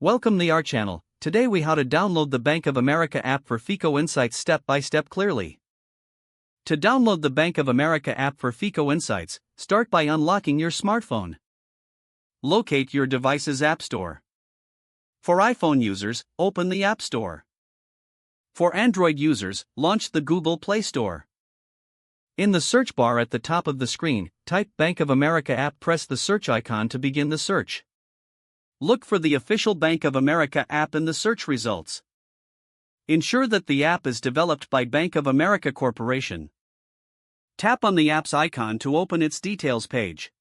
Welcome to our channel. Today we how to download the Bank of America app for FICO Insights step by step clearly. To download the Bank of America app for FICO Insights, start by unlocking your smartphone. Locate your device's App Store. For iPhone users, open the App Store. For Android users, launch the Google Play Store. In the search bar at the top of the screen, type Bank of America app. Press the search icon to begin the search. Look for the official Bank of America app in the search results. Ensure that the app is developed by Bank of America Corporation. Tap on the app's icon to open its details page.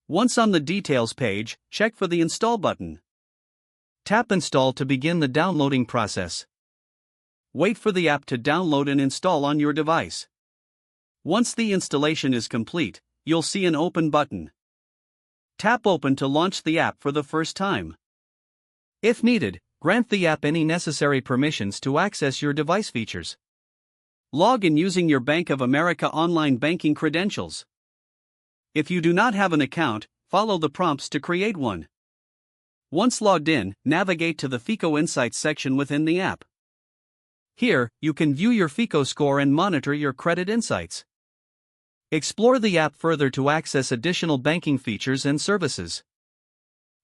Once on the details page, check for the Install button. Tap Install to begin the downloading process. Wait for the app to download and install on your device. Once the installation is complete, you'll see an Open button. Tap Open to launch the app for the first time. If needed, grant the app any necessary permissions to access your device features. Log in using your Bank of America online banking credentials. If you do not have an account, follow the prompts to create one. Once logged in, navigate to the FICO Insights section within the app. Here, you can view your FICO score and monitor your credit insights. Explore the app further to access additional banking features and services.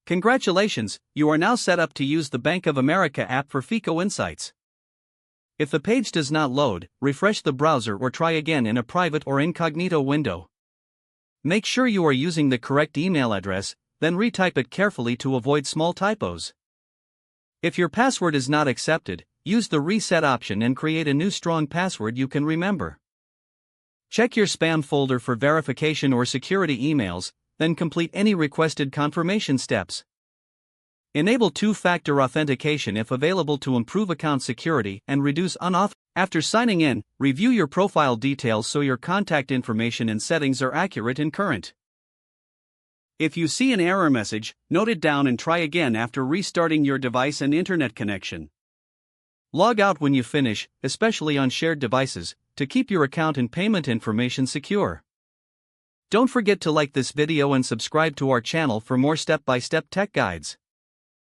Congratulations, you are now set up to use the Bank of America app for FICO Insights. If the page does not load, refresh the browser or try again in a private or incognito window. Make sure you are using the correct email address, then retype it carefully to avoid small typos. If your password is not accepted, use the reset option and create a new strong password you can remember. Check your spam folder for verification or security emails, then complete any requested confirmation steps. Enable two-factor authentication if available to improve account security and reduce unauthorized. After signing in, review your profile details so your contact information and settings are accurate and current. If you see an error message, note it down and try again after restarting your device and internet connection. Log out when you finish, especially on shared devices, to keep your account and payment information secure. Don't forget to like this video and subscribe to our channel for more step-by-step tech guides.